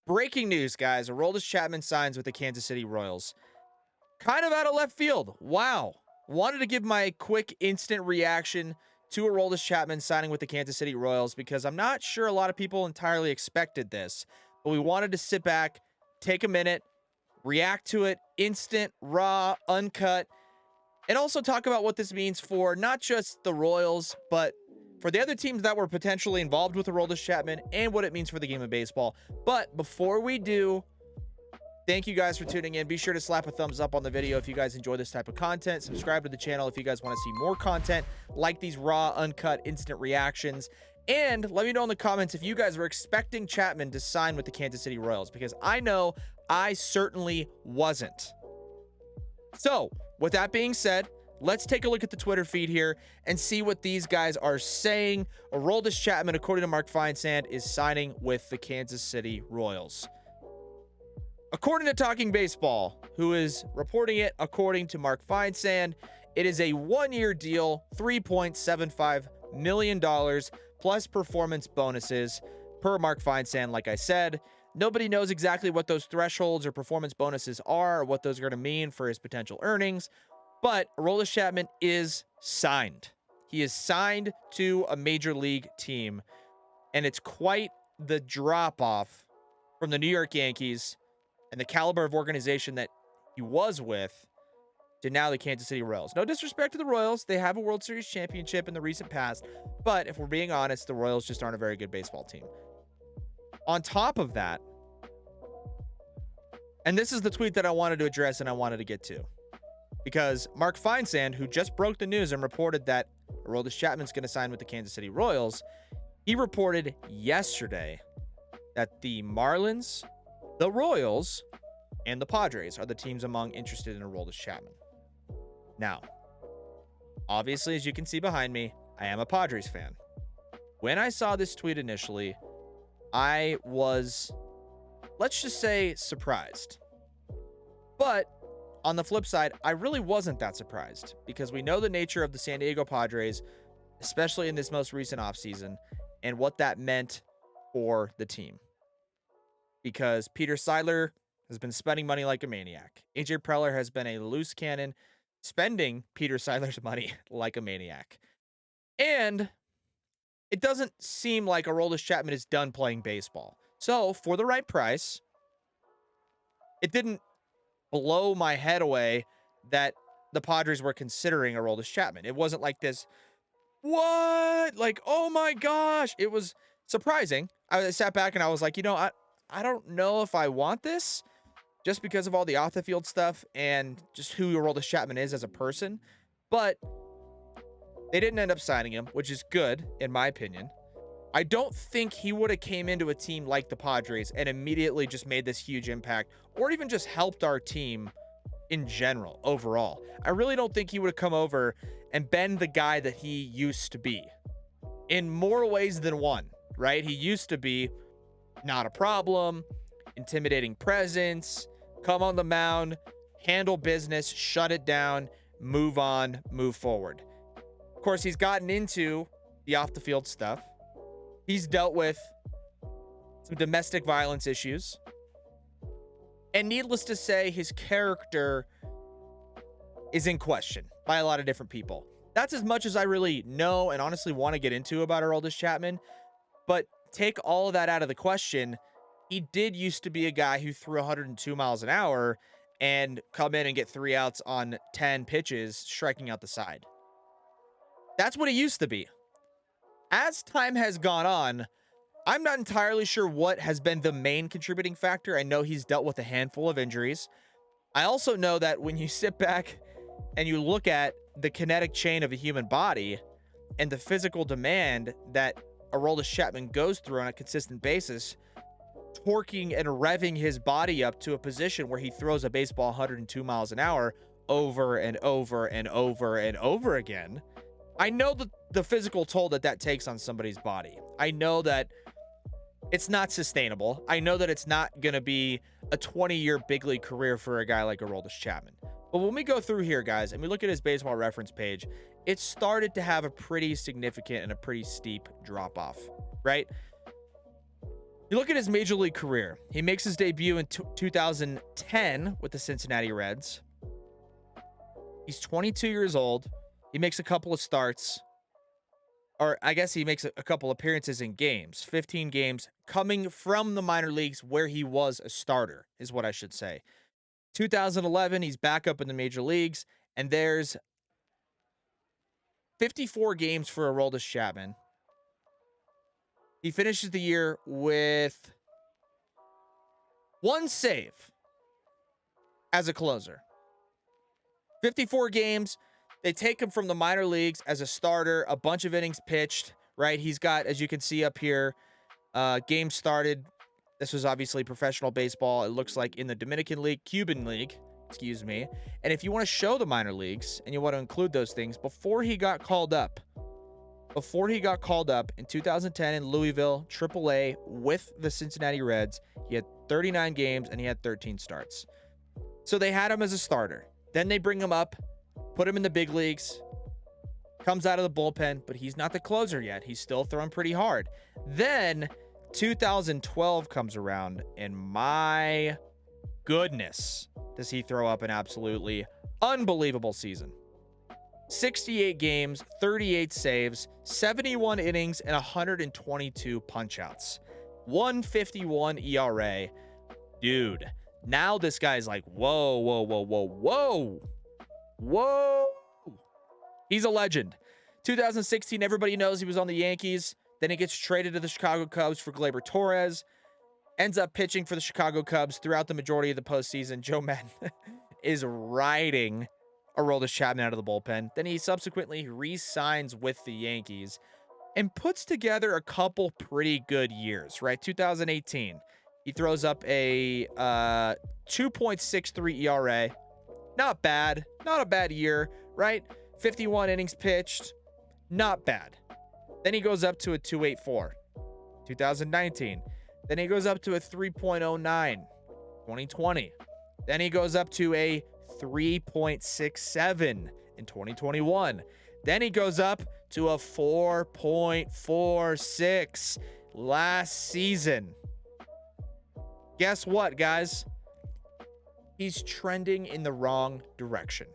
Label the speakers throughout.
Speaker 1: Breaking news, guys. Aroldis Chapman signs with the Kansas City Royals. Kind of out of left field. Wow. Wanted to give my quick instant reaction to Aroldis Chapman signing with the Kansas City Royals because I'm not sure a lot of people entirely expected this. But we wanted to sit back, take a minute, react to it, instant, raw, uncut, and also talk about what this means for not just the Royals, but for the other teams that were potentially involved with Aroldis Chapman and what it means for the game of baseball. But before we do, thank you guys for tuning in. Be sure to slap a thumbs up on the video if you guys enjoy this type of content. Subscribe to the channel if you guys want to see more content like these raw, uncut, instant reactions. And let me know in the comments if you guys were expecting Chapman to sign with the Kansas City Royals, because I know I certainly wasn't. So, with that being said, let's take a look at the Twitter feed here and see what these guys are saying. Aroldis Chapman, according to Mark Feinsand, is signing with the Kansas City Royals. According to Talking Baseball, who is reporting it according to Mark Feinsand, it is a one-year deal, $3.75 million plus performance bonuses per Mark Feinsand. Like I said, nobody knows exactly what those thresholds or performance bonuses are or what those are going to mean for his potential earnings. But Aroldis Chapman is signed. He is signed to a major league team, and it's quite the drop-off from the New York Yankees and the caliber of organization that he was with to now the Kansas City Royals. No disrespect to the Royals. They have a World Series championship in the recent past, but if we're being honest, the Royals just aren't a very good baseball team. On top of that, and this is the tweet that I wanted to address and I wanted to get to, because Mark Feinsand, who just broke the news and reported that Aroldis Chapman's going to sign with the Kansas City Royals, he reported yesterday that the Marlins, the Royals, and the Padres are the teams among interested in Aroldis Chapman. Now, obviously, as you can see behind me, I am a Padres fan. When I saw this tweet initially, I was, let's just say, surprised. But on the flip side, I really wasn't that surprised because we know the nature of the San Diego Padres, especially in this most recent offseason, and what that meant for the team. Because Peter Seidler has been spending money like a maniac. AJ Preller has been a loose cannon, spending Peter Seidler's money like a maniac. And it doesn't seem like Aroldis Chapman is done playing baseball. So, for the right price, it didn't blow my head away that the Padres were considering Aroldis Chapman. It wasn't like this, what? Like, oh my gosh. It was surprising. I sat back and I was like, I don't know if I want this just because of all the off the field stuff and just who Aroldis Chapman is as a person. But they didn't end up signing him, which is good in my opinion. I don't think he would have came into a team like the Padres and immediately just made this huge impact or even just helped our team in general overall. I really don't think he would have come over and been the guy that he used to be in more ways than one, right? He used to be not a problem, intimidating presence, come on the mound, handle business, shut it down, move on, move forward. Of course, he's gotten into the off the field stuff. He's dealt with some domestic violence issues. And needless to say, his character is in question by a lot of different people. That's as much as I really know and honestly want to get into about Aroldis Chapman. But take all of that out of the question. He did used to be a guy who threw 102 miles an hour and come in and get 3 outs on 10 pitches, striking out the side. That's what he used to be. As time has gone on, I'm not entirely sure what has been the main contributing factor. I know he's dealt with a handful of injuries. I also know that when you sit back and you look at the kinetic chain of a human body and the physical demand that Aroldis Chapman goes through on a consistent basis, torquing and revving his body up to a position where he throws a baseball 102 miles an hour over and over and over and over again. I know the physical toll that takes on somebody's body. I know that it's not sustainable. I know that it's not going to be a 20-year big league career for a guy like Aroldis Chapman. But when we go through here, guys, and we look at his baseball reference page, it started to have a pretty significant and a pretty steep drop-off, right? You look at his major league career. He makes his debut in 2010 with the Cincinnati Reds. He's 22 years old. He makes a couple of starts, or I guess he makes a couple appearances in games, 15 games, coming from the minor leagues where he was a starter, is what I should say. 2011, he's back up in the major leagues, and there's 54 games for Aroldis Chapman. He finishes the year with 1 save as a closer. 54 games. They take him from the minor leagues as a starter, a bunch of innings pitched, right? He's got, as you can see up here, games started. This was obviously professional baseball. It looks like in the Dominican League, Cuban League, excuse me. And if you want to show the minor leagues and you want to include those things, before he got called up in 2010 in Louisville, AAA with the Cincinnati Reds, he had 39 games and he had 13 starts. So they had him as a starter. Then they bring him up, put him in the big leagues, comes out of the bullpen, but he's not the closer yet. He's still throwing pretty hard. Then 2012 comes around, and my goodness, does he throw up an absolutely unbelievable season. 68 games, 38 saves, 71 innings, and 122 punchouts. 151 ERA. Dude, now this guy's like, whoa, whoa, whoa, whoa, whoa. Whoa. He's a legend. 2016, everybody knows he was on the Yankees. Then he gets traded to the Chicago Cubs for Gleyber Torres. Ends up pitching for the Chicago Cubs throughout the majority of the postseason. Joe Madden is riding Aroldis Chapman out of the bullpen. Then he subsequently re-signs with the Yankees and puts together a couple pretty good years, right? 2018, he throws up a 2.63 ERA. Not bad. Not a bad year, right? 51 innings pitched. Not bad. Then he goes up to a 2.84. 2019. Then he goes up to a 3.09. 2020. Then he goes up to a 3.67 in 2021. Then he goes up to a 4.46 last season. Guess what, guys? He's trending in the wrong direction.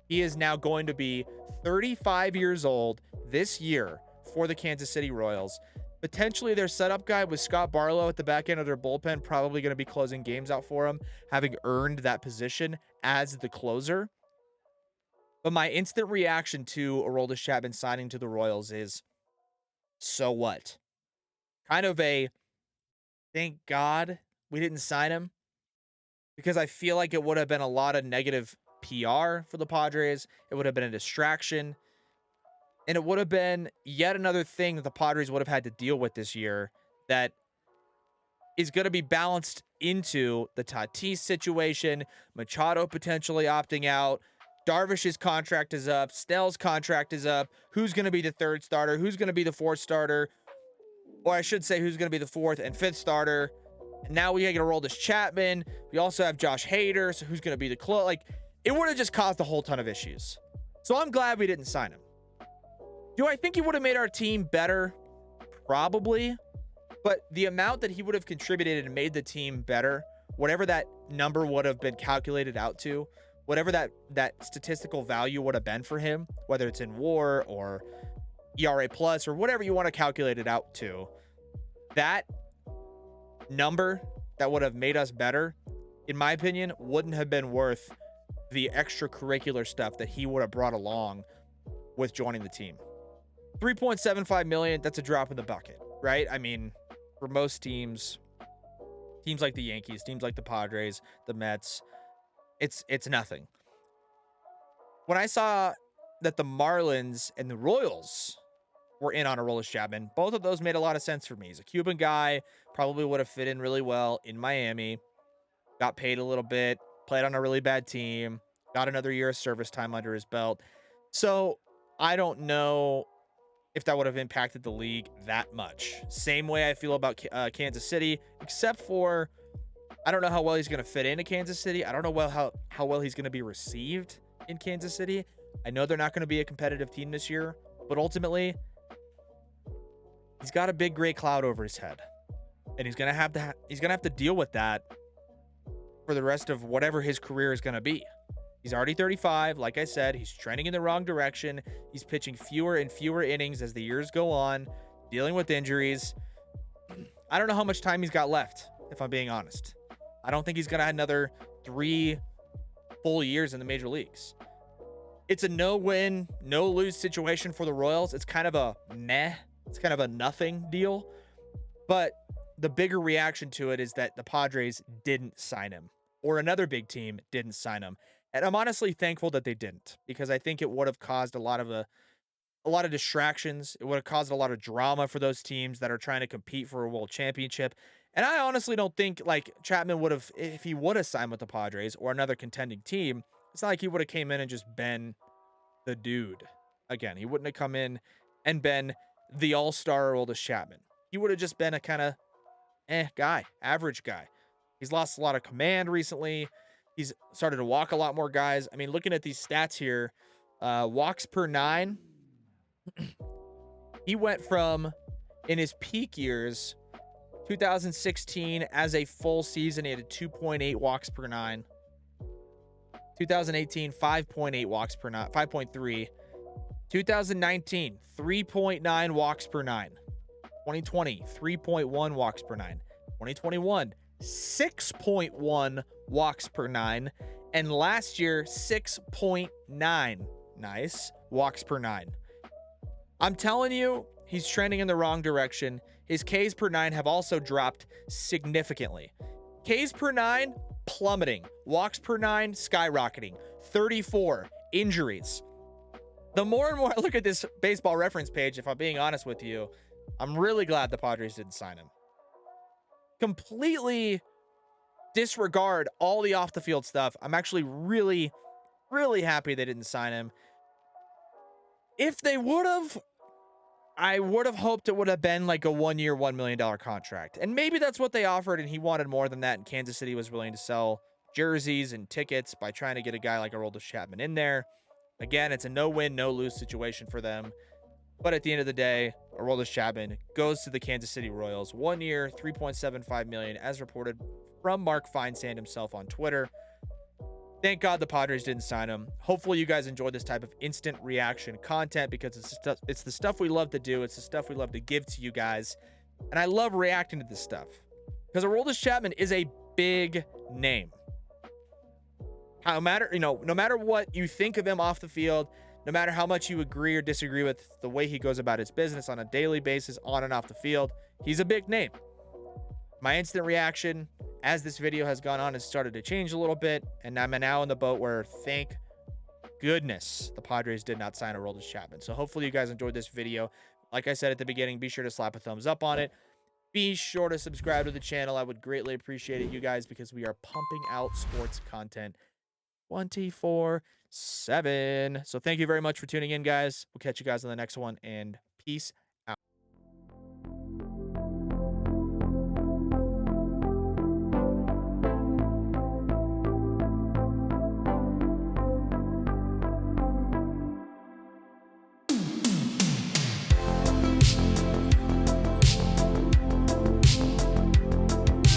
Speaker 1: He is now going to be 35 years old this year for the Kansas City Royals. Potentially their setup guy with Scott Barlow at the back end of their bullpen, probably going to be closing games out for him, having earned that position as the closer. But my instant reaction to Aroldis Chapman signing to the Royals is, so what? Kind of a, thank God we didn't sign him, because I feel like it would have been a lot of negative PR for the Padres. It would have been a distraction. And it would have been yet another thing that the Padres would have had to deal with this year that is going to be balanced into the Tatis situation, Machado potentially opting out, Darvish's contract is up, Snell's contract is up, who's going to be the third starter, who's going to be the fourth starter, or I should say who's going to be the fourth and fifth starter. And now we get Aroldis Chapman. We also have Josh Hader, so who's going to be the close? Like, it would have just caused a whole ton of issues. So I'm glad we didn't sign him. Do I think he would have made our team better? Probably. But the amount that he would have contributed and made the team better, whatever that number would have been calculated out to, whatever that statistical value would have been for him, whether it's in WAR or ERA plus or whatever you want to calculate it out to, that number that would have made us better, in my opinion, wouldn't have been worth the extracurricular stuff that he would have brought along with joining the team. $3.75 million, that's a drop in the bucket, right? I mean, for most teams like the Yankees, teams like the Padres, the Mets, it's nothing. When I saw that the Marlins and the Royals were in on Aroldis Chapman, both of those made a lot of sense for me. He's a Cuban guy, probably would have fit in really well in Miami, got paid a little bit, played on a really bad team, got another year of service time under his belt. So I don't know if that would have impacted the league that much. Same way I feel about Kansas City, except for I don't know how well he's going to fit into Kansas City. I don't know how well he's going to be received in Kansas City. I know they're not going to be a competitive team this year, but ultimately, he's got a big gray cloud over his head. and he's gonna have to deal with that for the rest of whatever his career is gonna be. He's already 35. Like I said, he's trending in the wrong direction. He's pitching fewer and fewer innings as the years go on, dealing with injuries. I don't know how much time he's got left, if I'm being honest. I don't think he's going to have another 3 full years in the major leagues. It's a no-win, no-lose situation for the Royals. It's kind of a meh. It's kind of a nothing deal. But the bigger reaction to it is that the Padres didn't sign him, or another big team didn't sign him. And I'm honestly thankful that they didn't, because I think it would have caused a lot of distractions. It would have caused a lot of drama for those teams that are trying to compete for a world championship. And I honestly don't think like Chapman would have, if he would have signed with the Padres or another contending team, it's not like he would have came in and just been the dude. Again, he wouldn't have come in and been the all-star Aroldis Chapman. He would have just been a kind of guy, average guy. He's lost a lot of command recently. He's started to walk a lot more guys. I mean, looking at these stats here, walks per 9, he went from, in his peak years, 2016 as a full season, he had a 2.8 walks per 9. 2018, 5.8 walks per 9, 5.3. 2019, 3.9 walks per 9. 2020, 3.1 walks per 9. 2021, 6.1 walks per 9. And last year, 6.9. Nice. Walks per 9. I'm telling you, he's trending in the wrong direction. His Ks per 9 have also dropped significantly. Ks per 9 plummeting. Walks per 9 skyrocketing. 34 injuries. The more and more I look at this baseball reference page, if I'm being honest with you, I'm really glad the Padres didn't sign him. Completely disregard all the off the field stuff. I'm actually really, really happy they didn't sign him. If they would have, I would have hoped it would have been like a 1-year, $1 million contract. And maybe that's what they offered, and he wanted more than that, and Kansas City was willing to sell jerseys and tickets by trying to get a guy like Aroldis Chapman in there. Again, it's a no-win, no-lose situation for them. But at the end of the day, Aroldis Chapman goes to the Kansas City Royals. 1 year, $3.75 million, as reported from Mark Feinsand himself on Twitter. Thank God the Padres didn't sign him. Hopefully you guys enjoyed this type of instant reaction content, because it's the stuff we love to do. It's the stuff we love to give to you guys. And I love reacting to this stuff, because Aroldis Chapman is a big name. No matter what you think of him off the field, no matter how much you agree or disagree with the way he goes about his business on a daily basis, on and off the field, he's a big name. My instant reaction as this video has gone on has started to change a little bit, and I'm now in the boat where, thank goodness, the Padres did not sign Aroldis Chapman. So hopefully you guys enjoyed this video. Like I said at the beginning, be sure to slap a thumbs up on it. Be sure to subscribe to the channel. I would greatly appreciate it, you guys, because we are pumping out sports content 24/7. So thank you very much for tuning in, guys. We'll catch you guys on the next one, and peace